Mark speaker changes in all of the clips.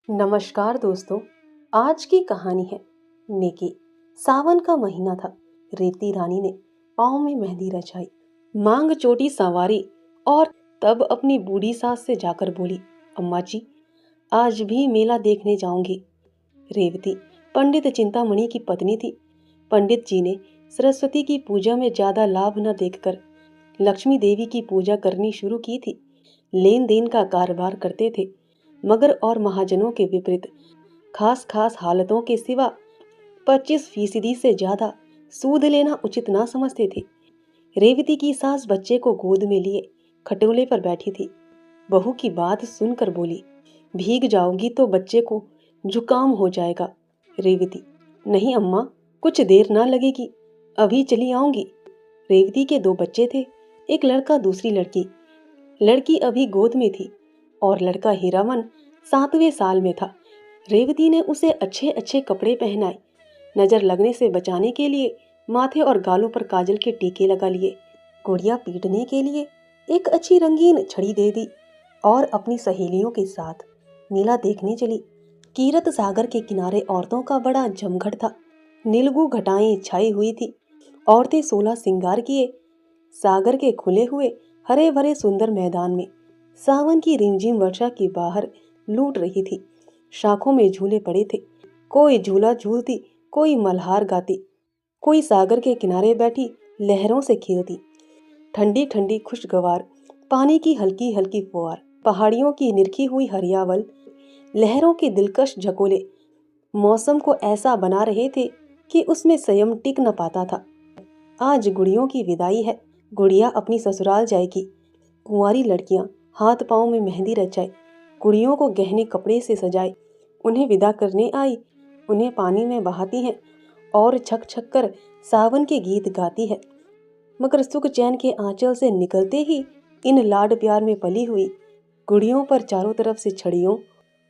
Speaker 1: नमस्कार दोस्तों। आज की कहानी है नेकी। सावन का महीना था। रेवती रानी ने पाँव में मेहंदी रचाई, मांग चोटी संवारी और तब अपनी बूढ़ी सास से जाकर बोली, अम्मा जी, आज भी मेला देखने जाऊंगी। रेवती पंडित चिंतामणि की पत्नी थी। पंडित जी ने सरस्वती की पूजा में ज्यादा लाभ न देखकर लक्ष्मी देवी की पूजा करनी शुरू की थी। लेन देन का कारोबार करते थे, मगर और महाजनों के विपरीत खास खास हालतों के सिवा 25% से ज्यादा सूद लेना उचित ना समझते थे। रेवती की सास बच्चे को गोद में लिए खटोले पर बैठी थी। बहू की बात सुनकर बोली, भीग जाओगी तो बच्चे को जुकाम हो जाएगा। रेवती, नहीं अम्मा, कुछ देर ना लगेगी, अभी चली आऊंगी। रेवती के 2 बच्चे थे, एक लड़का दूसरी लड़की। लड़की अभी गोद में थी और लड़का हीरामन 7वें साल में था। रेवती ने उसे अच्छे अच्छे कपड़े पहनाए, नजर लगने से बचाने के लिए माथे और गालों पर काजल के टीके लगा लिए। गुड़िया पीटने के लिए एक अच्छी रंगीन छड़ी दे दी और अपनी सहेलियों के साथ मेला देखने चली। कीरत सागर के किनारे औरतों का बड़ा जमघट था। नीलगू घटाएं छाई हुई थी। औरतें 16 श्रृंगार किए सागर के खुले हुए हरे भरे सुंदर मैदान में सावन की रिमझिम वर्षा की बाहर लूट रही थी। शाखों में झूले पड़े थे। कोई झूला झूलती, कोई मल्हार गाती, कोई सागर के किनारे बैठी लहरों से खेलती। ठंडी ठंडी खुशगवार पानी की हल्की हल्की फुहार, पहाड़ियों की निरखी हुई हरियावल, लहरों के दिलकश झकोले मौसम को ऐसा बना रहे थे कि उसमें संयम टिक न पाता था। आज गुड़ियों की विदाई है। गुड़िया अपनी ससुराल जाएगी। कुंवारी लड़कियां हाथ पांव में मेहंदी रचाए, गुड़ियों को गहने कपड़े से सजाए, उन्हें विदा करने आई। उन्हें पानी में बहाती हैं और छक छक कर सावन के गीत गाती है। मगर सुख चैन के आंचल से निकलते ही इन लाड प्यार में पली हुई गुड़ियों पर चारों तरफ से छड़ियों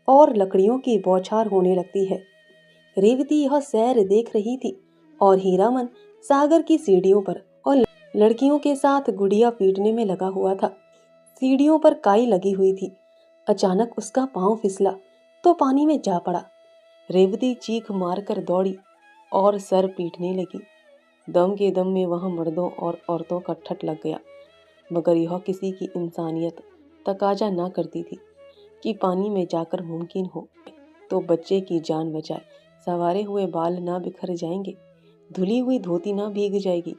Speaker 1: और लकड़ियों की बौछार होने लगती है। रेवती यह सैर देख रही थी और हीरामन सागर की सीढ़ियों पर और लड़कियों के साथ गुड़िया पीटने में लगा हुआ था। सीढ़ियों पर काई लगी हुई थी। अचानक उसका पांव फिसला तो पानी में जा पड़ा। रेवती चीख मारकर दौड़ी और सर पीटने लगी। दम के दम में वहां मर्दों और औरतों का ठट लग गया, मगर यह किसी की इंसानियत तकाजा ना करती थी कि पानी में जाकर मुमकिन हो तो बच्चे की जान बचाए। संवारे हुए बाल ना बिखर जाएंगे, धुली हुई धोती ना भीग जाएगी।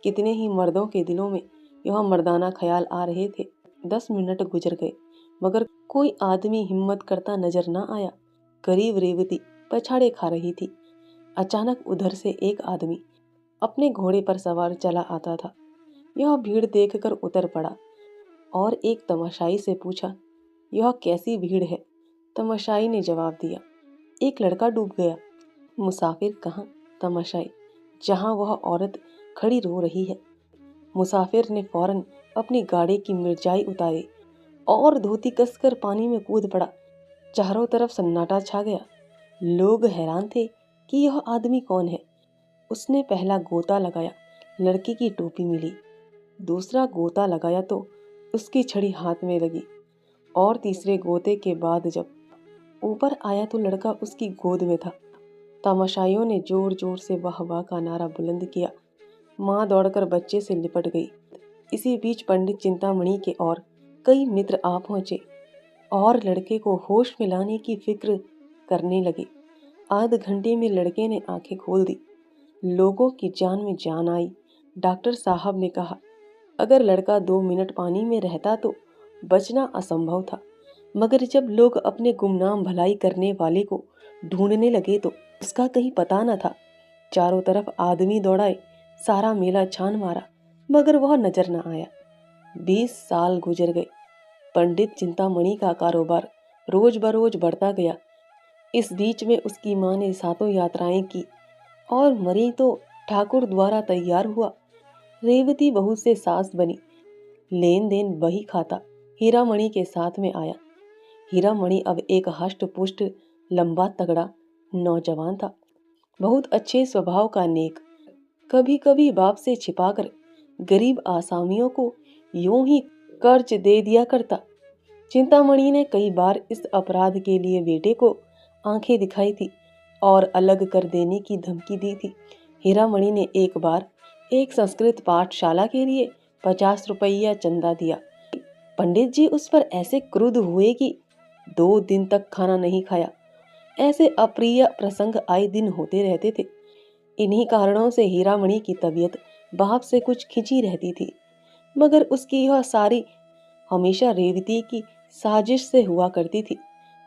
Speaker 1: कितने ही मर्दों के दिलों में यह मर्दाना ख्याल आ रहे थे। 10 मिनट गुजर गए, मगर कोई आदमी हिम्मत करता नजर ना आया। करीब रेवती पछाड़े खा रही थी। अचानक उधर से एक आदमी अपने घोड़े पर सवार चला आता था। यह भीड़ देखकर उतर पड़ा और एक तमाशाई से पूछा, यह कैसी भीड़ है? तमाशाई ने जवाब दिया, एक लड़का डूब गया। मुसाफिर कहाँ? तमाशाई, जहाँ वह औरत खड़ी रो रही है। मुसाफिर ने फौरन अपनी गाड़ी की मिर्जाई उतारी और धोती कसकर पानी में कूद पड़ा। चारों तरफ सन्नाटा छा गया। लोग हैरान थे कि यह आदमी कौन है। उसने पहला गोता लगाया, लड़की की टोपी मिली। दूसरा गोता लगाया तो उसकी छड़ी हाथ में लगी और तीसरे गोते के बाद जब ऊपर आया तो लड़का उसकी गोद में था। तमाशाइयों ने जोर जोर से वाह वाह का नारा बुलंद किया। माँ दौड़कर बच्चे से लिपट गई। इसी बीच पंडित चिंतामणि के और कई मित्र आ पहुंचे और लड़के को होश में लाने की फिक्र करने लगे। आध घंटे में लड़के ने आंखें खोल दी। लोगों की जान में जान आई। डॉक्टर साहब ने कहा, अगर लड़का 2 मिनट पानी में रहता तो बचना असंभव था। मगर जब लोग अपने गुमनाम भलाई करने वाले को ढूंढने लगे तो उसका कहीं पता न था। चारों तरफ आदमी दौड़ाए, सारा मेला छान मारा, मगर वह नजर न आया। 20 साल गुजर गए। पंडित चिंतामणि का कारोबार रोज बरोज बढ़ता गया। इस बीच में उसकी माँ ने 7 यात्राएं की और मरी तो ठाकुर द्वारा तैयार हुआ। रेवती बहू से सास बनी। लेन देन वही खाता हीरामणि के साथ में आया। हीरामणि अब एक हष्ट पुष्ट लंबा तगड़ा नौजवान था, बहुत अच्छे स्वभाव का नेक। कभी कभी बाप से छिपाकर गरीब आसामियों को यूं ही कर्ज दे दिया करता। चिंतामणि ने कई बार इस अपराध के लिए बेटे को आंखें दिखाई थी और अलग कर देने की धमकी दी थी। हीरामणि ने एक बार एक संस्कृत पाठशाला के लिए 50 रुपया चंदा दिया। पंडित जी उस पर ऐसे क्रुद्ध हुए कि 2 दिन तक खाना नहीं खाया। ऐसे अप्रिय प्रसंग आए दिन होते रहते थे। इन्हीं कारणों से हीरामणि की तबीयत बाप से कुछ खिंची रहती थी, मगर उसकी यह सारी हमेशा रेवती की साजिश से हुआ करती थी।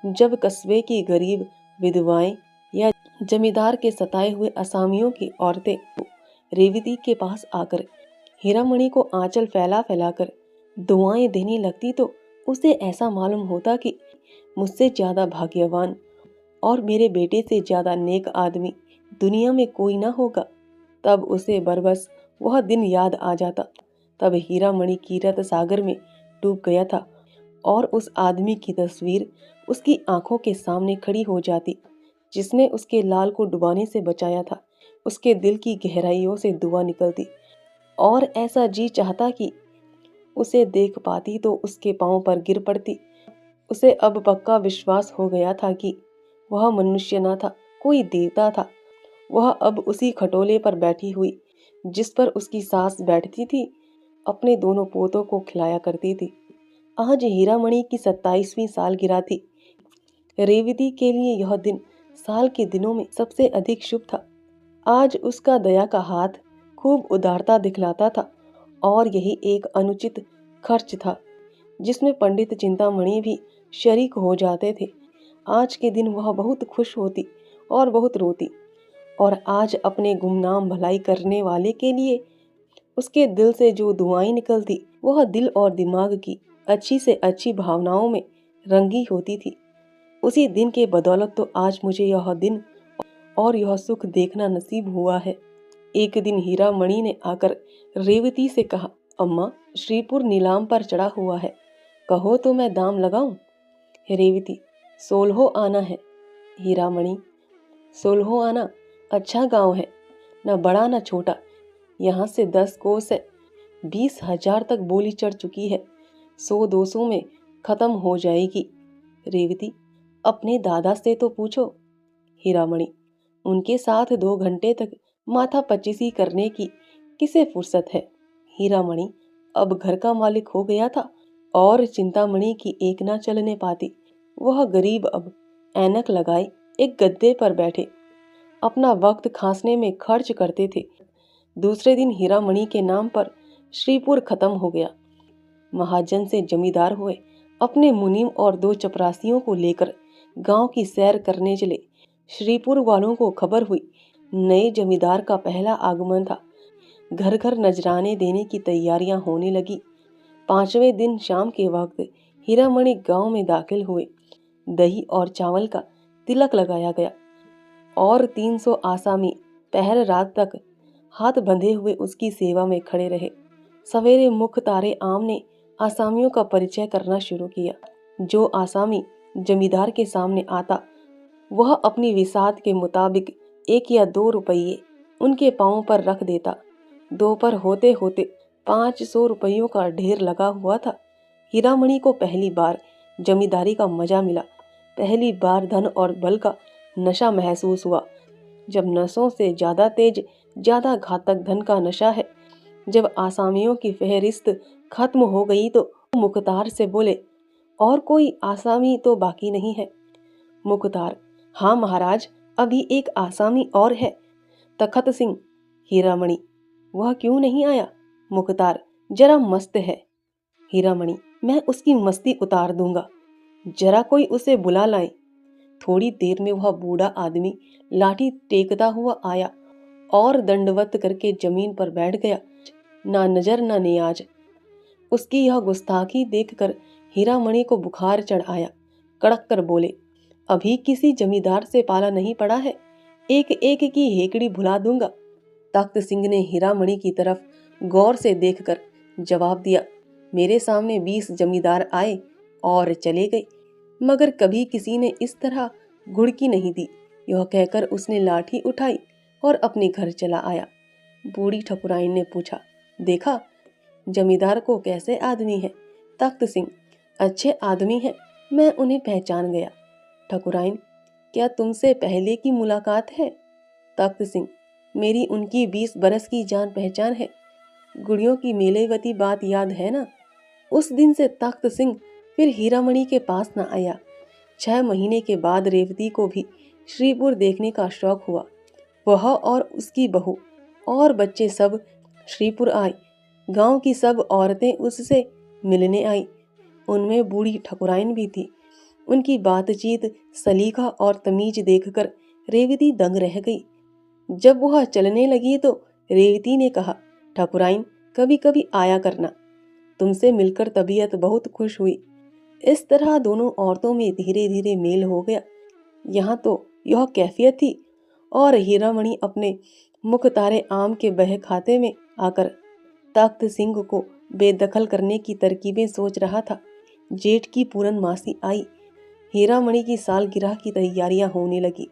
Speaker 1: जब कस्बे की गरीब विधवाएं या जमींदार के सताए हुए असामियों की औरतें रेवती के पास आकर हीरामणि को आंचल फैला फैलाकर दुआएं देने लगती तो उसे ऐसा मालूम होता कि मुझसे ज्यादा भाग्यवान और मेरे बेटे से ज्यादा नेक आदमी दुनिया में कोई ना होगा। तब उसे बरबस वह दिन याद आ जाता। तब हीरामणि कीरत सागर में डूब गया था और उस आदमी की तस्वीर उसकी आंखों के सामने खड़ी हो जाती जिसने उसके लाल को डुबाने से बचाया था। उसके दिल की गहराइयों से दुआ निकलती और ऐसा जी चाहता कि उसे देख पाती तो उसके पांव पर गिर पड़ती। उसे अब पक्का विश्वास हो गया था कि वह मनुष्य न था, कोई देवता था। वह अब उसी खटोले पर बैठी हुई जिस पर उसकी सास बैठती थी, अपने दोनों पोतों को खिलाया करती थी। आज हीरामणि की 27वीं सालगिरह थी। रेवती के लिए यह दिन साल के दिनों में सबसे अधिक शुभ था। आज उसका दया का हाथ खूब उदारता दिखलाता था और यही एक अनुचित खर्च था जिसमें पंडित चिंतामणि भी शरीक हो जाते थे। आज के दिन वह बहुत खुश होती और बहुत रोती और आज अपने गुमनाम भलाई करने वाले के लिए उसके दिल से जो दुआएं निकलती वह दिल और दिमाग की अच्छी से अच्छी भावनाओं में रंगी होती थी। उसी दिन के बदौलत तो आज मुझे यह दिन और यह सुख देखना नसीब हुआ है। एक दिन हीरामणि ने आकर रेवती से कहा, अम्मा, श्रीपुर नीलाम पर चढ़ा हुआ है, कहो तो मैं दाम लगाऊं। रेवती, 16 आना है। हीरामणि, 16 आना? अच्छा गांव है, न बड़ा न छोटा। यहाँ से 10 कोस है, 20,000 तक बोली चढ़ चुकी है, 100-200 में खत्म हो जाएगी। रेवती, अपने दादा से तो पूछो। हीरामणि, उनके साथ 2 घंटे तक माथा पच्चीसी करने की किसे फुर्सत है। हीरामणि अब घर का मालिक हो गया था और चिंतामणि की एक ना चलने पाती। वह गरीब अब ऐनक लगाए एक गद्दे पर बैठे अपना वक्त खांसने में खर्च करते थे। दूसरे दिन हीरामणि के नाम पर श्रीपुर खत्म हो गया। महाजन से जमींदार हुए अपने मुनीम और 2 चपरासियों को लेकर गांव की सैर करने चले। श्रीपुर वालों को खबर हुई नए जमींदार का पहला आगमन था। घर घर नजराने देने की तैयारियां होने लगी। 5वें दिन शाम के वक्त हीरामणि गांव में दाखिल हुए। दही और चावल का तिलक लगाया गया और 300 आसामी पहर रात तक हाथ बंधे हुए उसकी सेवा में खड़े रहे। सवेरे मुख्तारे आम ने आसामियों का परिचय करना शुरू किया। जो आसामी जमींदार के सामने आता वह अपनी विसात के मुताबिक 1 या 2 रुपये उनके पांव पर रख देता। दोपहर होते होते 500 रुपयों का ढेर लगा हुआ था। हीरामणि को पहली बार जमींदारी का मजा मिला। पहली बार धन और बल का नशा महसूस हुआ। जब नशों से ज्यादा तेज ज्यादा घातक धन का नशा है। जब आसामियों की फहरिस्त खत्म हो गई तो मुख्तार से बोले, और कोई आसामी तो बाकी नहीं है। मुख्तार, हाँ महाराज, अभी एक आसामी और है, तखत सिंह। हीरामणि, वह क्यों नहीं आया? मुख्तार, जरा मस्त है। हीरामणि, मैं उसकी मस्ती उतार दूंगा, जरा कोई उसे बुला लाए। थोड़ी देर में वह बूढ़ा आदमी लाठी टेकता हुआ आया और दंडवत करके जमीन पर बैठ गया। ना नजर ना नियाज। उसकी यह गुस्ताखी देखकर हीरामणि को बुखार चढ़ आया। कड़क कर बोले, अभी किसी जमींदार से पाला नहीं पड़ा है, एक एक की हेकड़ी भुला दूंगा। तख्त सिंह ने हीरामणि की तरफ गौर से देखकर जवाब दिया, मेरे सामने 20 जमींदार आए और चले गए, मगर कभी किसी ने इस तरह घुड़की नहीं दी। यह कहकर उसने लाठी उठाई और अपने घर चला आया। बूढ़ी ठकुराइन ने पूछा, देखा जमींदार को कैसे आदमी है? तख्त सिंह, अच्छे आदमी हैं, मैं उन्हें पहचान गया। ठकुराइन, क्या तुमसे पहले की मुलाकात है? तख्त सिंह, मेरी उनकी 20 बरस की जान पहचान है। गुड़ियों की मेलेवती बात याद है ना? उस दिन से तख्त सिंह फिर हीरामणि के पास न आया। 6 महीने के बाद रेवती को भी श्रीपुर देखने का शौक हुआ। वह और उसकी बहू और बच्चे सब श्रीपुर आए। गांव की सब औरतें उससे मिलने आई। उनमें बूढ़ी ठकुराइन भी थी। उनकी बातचीत, सलीका और तमीज देखकर रेवती दंग रह गई। जब वह चलने लगी तो रेवती ने कहा, ठकुराइन, कभी कभी आया करना, तुमसे मिलकर तबीयत बहुत खुश हुई। इस तरह दोनों औरतों में धीरे धीरे मेल हो गया। यहाँ तो यह कैफियत थी और हीरामणि अपने मुख तारे आम के बह खाते में आकर तख्त सिंह को बेदखल करने की तरकीबें सोच रहा था। जेठ की पूर्णमासी आई। हीरामणि की सालगिरह की तैयारियां होने लगी।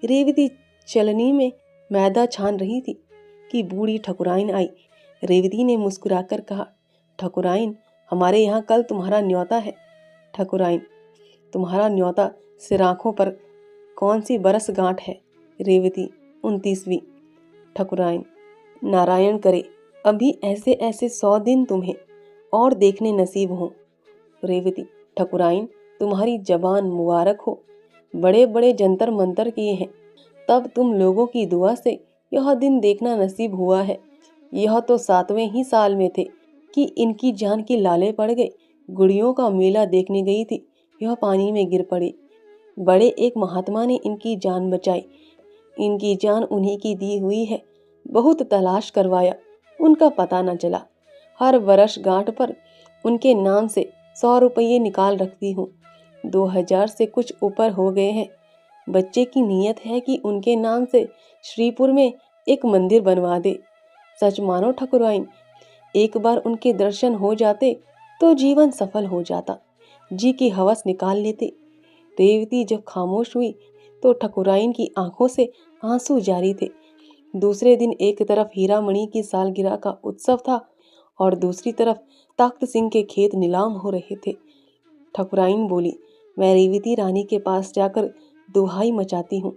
Speaker 1: रेवती चलनी में मैदा छान रही थी कि बूढ़ी ठकुराइन आई। रेवती ने मुस्कुराकर कहा, ठकुराइन, हमारे यहाँ कल तुम्हारा न्योता है। ठकुराइन, तुम्हारा न्योता सिर आंखों पर कौन सी बरस गांठ है? रेवती, 29वीं। ठकुराइन, नारायण करे अभी ऐसे ऐसे 100 दिन तुम्हें और देखने नसीब हों। रेवती, ठकुराइन, तुम्हारी जबान मुबारक हो। बड़े बड़े जंतर मंतर किए हैं, तब तुम लोगों की दुआ से यह दिन देखना नसीब हुआ है। यह तो 7वें ही साल में थे कि इनकी जान की लाले पड़ गए। गुड़ियों का मेला देखने गई थी, यह पानी में गिर पड़ी। बड़े एक महात्मा ने इनकी जान बचाई। इनकी जान उन्हीं की दी हुई है। बहुत तलाश करवाया, उनका पता न चला। हर वर्ष गांठ पर उनके नाम से 100 रुपये निकाल रखती हूँ। 2000 से कुछ ऊपर हो गए हैं। बच्चे की नीयत है कि उनके नाम से श्रीपुर में एक मंदिर बनवा दे। सच मानो ठकुराइन, एक बार उनके दर्शन हो जाते तो जीवन सफल हो जाता। जी की हवस निकाल लेते। रेवती जब खामोश हुई तो ठकुराइन की आंखों से आंसू जारी थे। दूसरे दिन एक तरफ हीरामणि की सालगिरह का उत्सव था और दूसरी तरफ तख्त सिंह के खेत नीलाम हो रहे थे। ठकुराइन बोली, मैं रेवती रानी के पास जाकर दुहाई मचाती हूँ।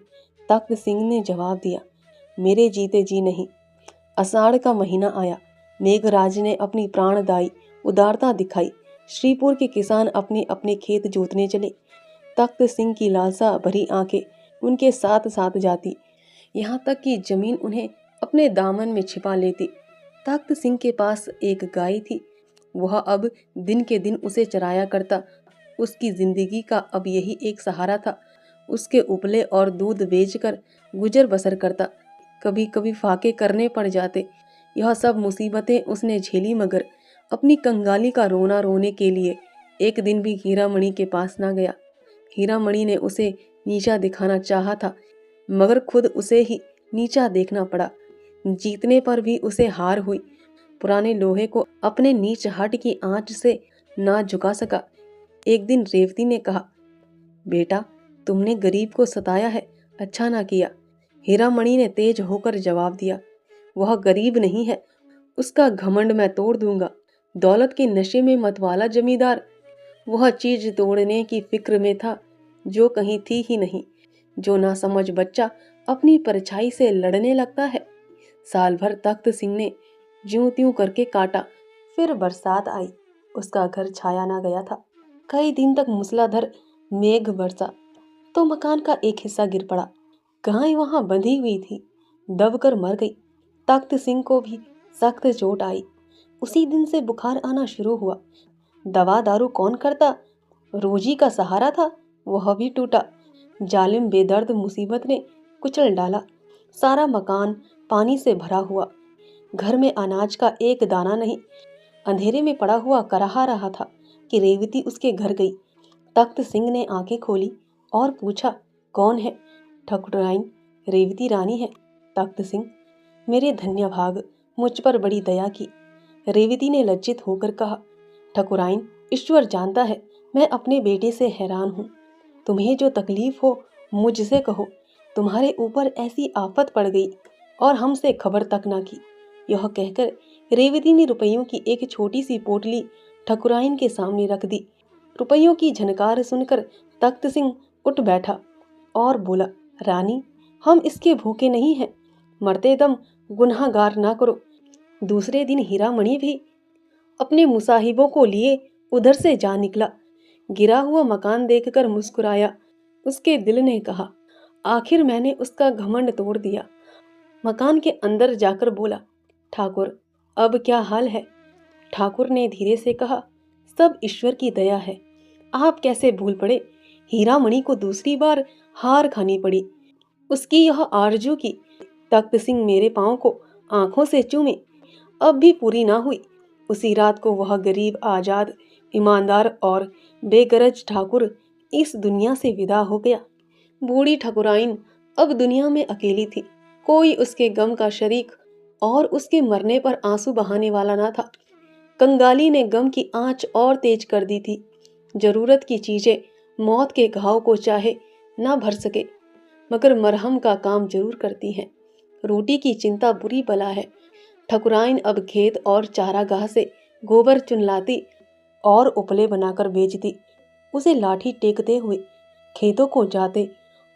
Speaker 1: तख्त सिंह ने जवाब दिया, मेरे जीते जी नहीं। आषाढ़ का महीना आया। मेघराज ने अपनी प्राणदायी उदारता दिखाई। श्रीपुर के किसान अपने अपने खेत जोतने चले। तख्त सिंह की लालसा भरी आंखें उनके साथ साथ जाती, यहाँ तक कि जमीन उन्हें अपने दामन में छिपा लेती। तख्त सिंह के पास एक गाय थी। वह अब दिन के दिन उसे चराया करता। उसकी जिंदगी का अब यही एक सहारा था। उसके उपले और दूध बेचकर गुजर बसर करता। कभी कभी फाके करने पड़ जाते। यह सब मुसीबतें उसने झेली, मगर अपनी कंगाली का रोना रोने के लिए एक दिन भी हीरामणि के पास ना गया। हीरामणि ने उसे नीचा दिखाना चाहा था, मगर खुद उसे ही नीचा देखना पड़ा। जीतने पर भी उसे हार हुई। पुराने लोहे को अपने नीच हट की आंच से ना झुका सका। एक दिन रेवती ने कहा, बेटा, तुमने गरीब को सताया है, अच्छा ना किया। हीरामणि ने तेज होकर जवाब दिया, वह गरीब नहीं है, उसका घमंड मैं तोड़ दूंगा। दौलत के नशे में मतवाला जमींदार वह चीज तोड़ने की फिक्र में था जो कहीं थी ही नहीं। जो ना समझ बच्चा अपनी परछाई से लड़ने लगता है। साल भर तख्त सिंह ने ज्यों त्यों करके काटा। फिर बरसात आई। उसका घर छाया ना गया था। कई दिन तक मूसलाधार मेघ बरसा तो मकान का एक हिस्सा गिर पड़ा। गाय वहां बंधी हुई थी, दबकर मर गई। तख्त सिंह को भी सख्त चोट आई। उसी दिन से बुखार आना शुरू हुआ। दवा दारू कौन करता? रोजी का सहारा था, वह भी टूटा। जालिम बेदर्द मुसीबत ने कुचल डाला। सारा मकान पानी से भरा हुआ। घर में अनाज का एक दाना नहीं। अंधेरे में पड़ा हुआ कराहा रहा था कि रेवती उसके घर गई। तख्त सिंह ने आंखें खोली और पूछा, कौन है? ठकुराइन, रेवती रानी है। तख्त सिंह, मेरे धन्य भाग, मुझ पर बड़ी दया की। रेवती ने लज्जित होकर कहा, ठकुराइन, ईश्वर जानता है मैं अपने बेटे से हैरान हूँ। तुम्हें जो तकलीफ हो मुझसे कहो। तुम्हारे ऊपर ऐसी आफत पड़ गई और हमसे खबर तक ना की। यह कहकर रेवती ने रुपयों की एक छोटी सी पोटली ठकुराइन के सामने रख दी। रुपयों की झनकार सुनकर तख्त सिंह उठ बैठा और बोला, रानी, हम इसके भूखे नहीं हैं, मरते दम गुनाहगार ना करो। दूसरे दिन हीरामणि भी अपने मुसाहिबों को लिए उधर से जा निकला। गिरा हुआ मकान देखकर मुस्कुराया। उसके दिल ने कहा, आखिर मैंने उसका घमंड तोड़ दिया। मकान के अंदर जाकर बोला, ठाकुर, अब क्या हाल है? ठाकुर ने धीरे से कहा, सब ईश्वर की दया है। आप कैसे भूल पड़े? हीरामणि को दूसरी बार हार खानी पड़ी। उसकी यह आरजू की तख्त सिंह मेरे पांव को आंखों से चूमे, अब भी पूरी ना हुई। उसी रात को वह गरीब, आजाद, ईमानदार और बेगरज ठाकुर इस दुनिया से विदा हो गया। बूढ़ी ठकुराइन अब दुनिया में अकेली थी। कोई उसके गम का शरीक और उसके मरने पर आंसू बहाने वाला ना था। कंगाली ने गम की आंच और तेज कर दी थी। जरूरत की चीजें मौत के घाव को चाहे ना भर सके, मगर मरहम का काम जरूर करती हैं। रोटी की चिंता बुरी बला है। ठकुराइन अब खेत और चारागाह से गोबर चुन लाती और उपले बनाकर बेचती। उसे लाठी टेकते हुए खेतों को जाते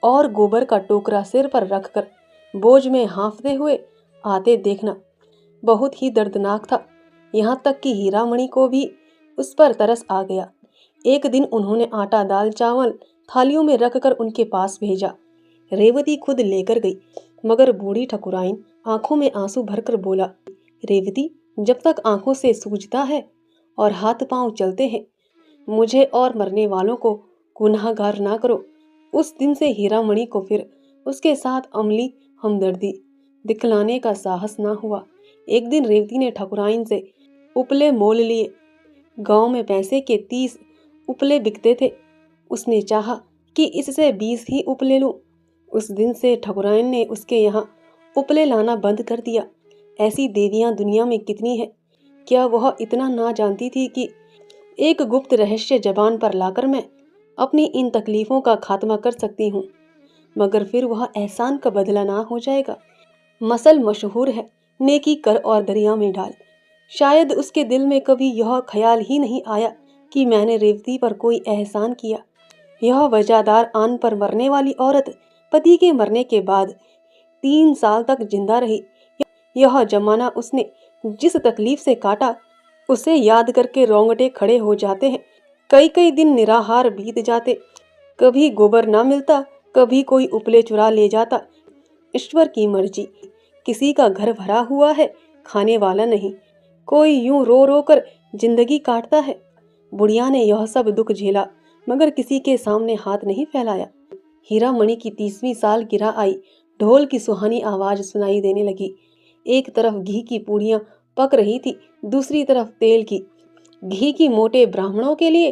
Speaker 1: और गोबर का टोकरा सिर पर रखकर बोझ में हाँफते हुए आते देखना बहुत ही दर्दनाक था। यहाँ तक कि हीरामणि को भी उस पर तरस आ गया। एक दिन उन्होंने आटा, दाल, चावल थालियों में रखकर उनके पास भेजा। रेवती खुद लेकर गई, मगर बूढ़ी ठकुराइन आंखों में आंसू भरकर बोला, रेवती, जब तक आंखों से सूझता है और हाथ पांव चलते हैं, मुझे और मरने वालों को गुनाहगार ना करो। उस दिन से हीरामणि को फिर उसके साथ अमली हमदर्दी दिखलाने का साहस ना हुआ। एक दिन रेवती ने ठकुराइन से उपले मोल लिए। गांव में पैसे के 30 उपले बिकते थे। उसने चाहा कि इससे 20 ही उपले लूं। उस दिन से ठकुराइन ने उसके यहाँ उपले लाना बंद कर दिया। ऐसी देवियां दुनिया में कितनी है, क्या वह इतना ना जानती थी कि एक गुप्त रहस्य जबान पर लाकर मैं अपनी इन तकलीफों का खात्मा कर सकती हूँ, मगर फिर वह एहसान का बदला ना हो जाएगा। मसल मशहूर है, नेकी कर और दरिया में डाल। शायद उसके दिल में कभी यह ख्याल ही नहीं आया कि मैंने रेवती पर कोई एहसान किया। यह वजादार आन पर मरने वाली औरत पति के मरने के बाद 3 साल तक जिंदा रही। यह जमाना उसने जिस तकलीफ से काटा, उसे याद करके रोंगटे खड़े हो जाते हैं। कई कई दिन निराहार बीत जाते। कभी गोबर ना मिलता, कभी कोई उपले चुरा ले जाता। ईश्वर की मर्जी। किसी का घर भरा हुआ है, खाने वाला नहीं। कोई यूं रो रो कर जिंदगी काटता है। बुढ़िया ने यह सब दुख झेला, मगर किसी के सामने हाथ नहीं फैलाया। हीरामणि की 30वीं साल गिरा आई। ढोल की सुहानी आवाज सुनाई देने लगी। एक तरफ घी की पूड़ियां पक रही थी, दूसरी तरफ तेल की। घी की मोटे ब्राह्मणों के लिए,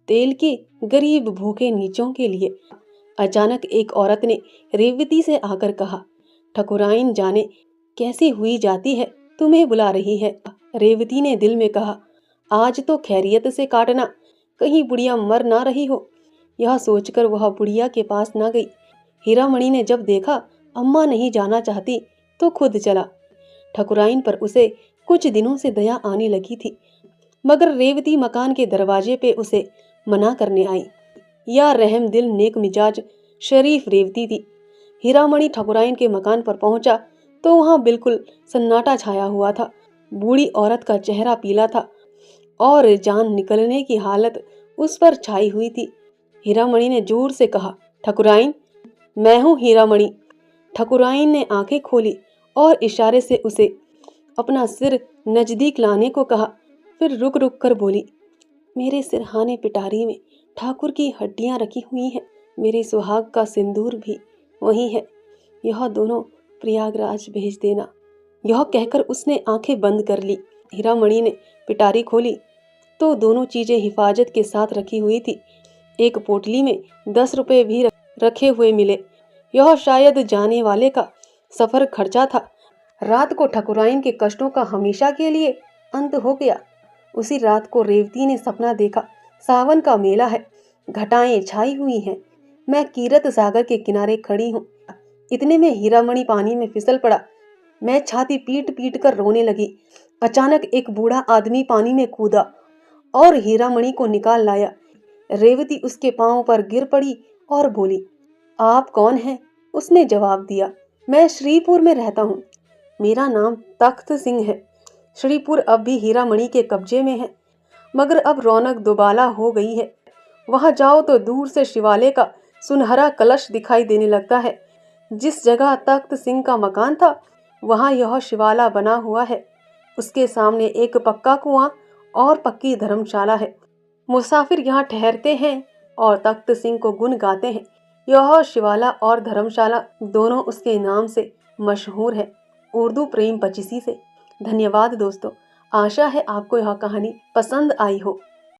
Speaker 1: तेल की गरीब भूखे नीचों के लिए। अचानक एक औरत ने रेवती से आकर कहा, ठकुराइन जाने कैसी हुई जाती है, तुम्हें बुला रही है। रेवती ने दिल में कहा, आज तो खैरियत से काटना, कहीं बुढ़िया मर ना रही हो। यह सोचकर वह बुढ़िया के पास ना गई। हीरामणि ने जब देखा अम्मा नहीं जाना चाहती, तो खुद चला। ठकुराइन पर उसे कुछ दिनों से दया आने लगी थी, मगर रेवती मकान के दरवाजे पे उसे मना करने आई। या रहम दिल, नेक मिजाज, शरीफ रेवती थी। हीरामणि ठकुराइन के मकान पर पहुंचा तो वहां बिल्कुल सन्नाटा छाया हुआ था। बूढ़ी औरत का चेहरा पीला था और जान निकलने की हालत उस पर छाई हुई थी। हीरामणि ने जोर से कहा, ठकुराइन, मैं हूँ हीरामणि। ठकुराइन ने आंखें खोली और इशारे से उसे अपना सिर नजदीक लाने को कहा। फिर रुक रुक कर बोली, मेरे सिरहाने पिटारी में ठाकुर की हड्डियां रखी हुई हैं। मेरे सुहाग का सिंदूर भी वही है। यह दोनों प्रयागराज भेज देना। यह कहकर उसने आंखें बंद कर ली। हीरामणि ने पिटारी खोली तो दोनों चीजें हिफाजत के साथ रखी हुई थी। एक पोटली में 10 रुपए भी रखे हुए मिले। यह शायद जाने वाले का सफर खर्चा था। रात को ठकुराइन के कष्टों का हमेशा के लिए अंत हो गया। उसी रात को रेवती ने सपना देखा। सावन का मेला है, घटाएं छाई हुई हैं। मैं कीरत सागर के किनारे खड़ी हूँ। इतने में हीरामणि पानी में फिसल पड़ा। मैं छाती पीट पीट कर रोने लगी। अचानक एक बूढ़ा आदमी पानी में कूदा और हीरामणि को निकाल लाया। रेवती उसके पांव पर गिर पड़ी और बोली, आप कौन हैं? उसने जवाब दिया, मैं श्रीपुर में रहता हूँ। मेरा नाम तख्त सिंह है। श्रीपुर अब भी हीरा मणि के कब्जे में है, मगर अब रौनक दुबाला हो गई है। वहां जाओ तो दूर से शिवालय का सुनहरा कलश दिखाई देने लगता है। जिस जगह तख्त सिंह का मकान था, वहां यह शिवाला बना हुआ है। उसके सामने एक पक्का कुआं और पक्की धर्मशाला है। मुसाफिर यहाँ ठहरते हैं और तख्त सिंह को गुण गाते हैं। यह शिवाला और धर्मशाला दोनों उसके नाम से मशहूर है। उर्दू प्रेम पचीसी से। धन्यवाद दोस्तों। आशा है आपको यह कहानी पसंद आई हो।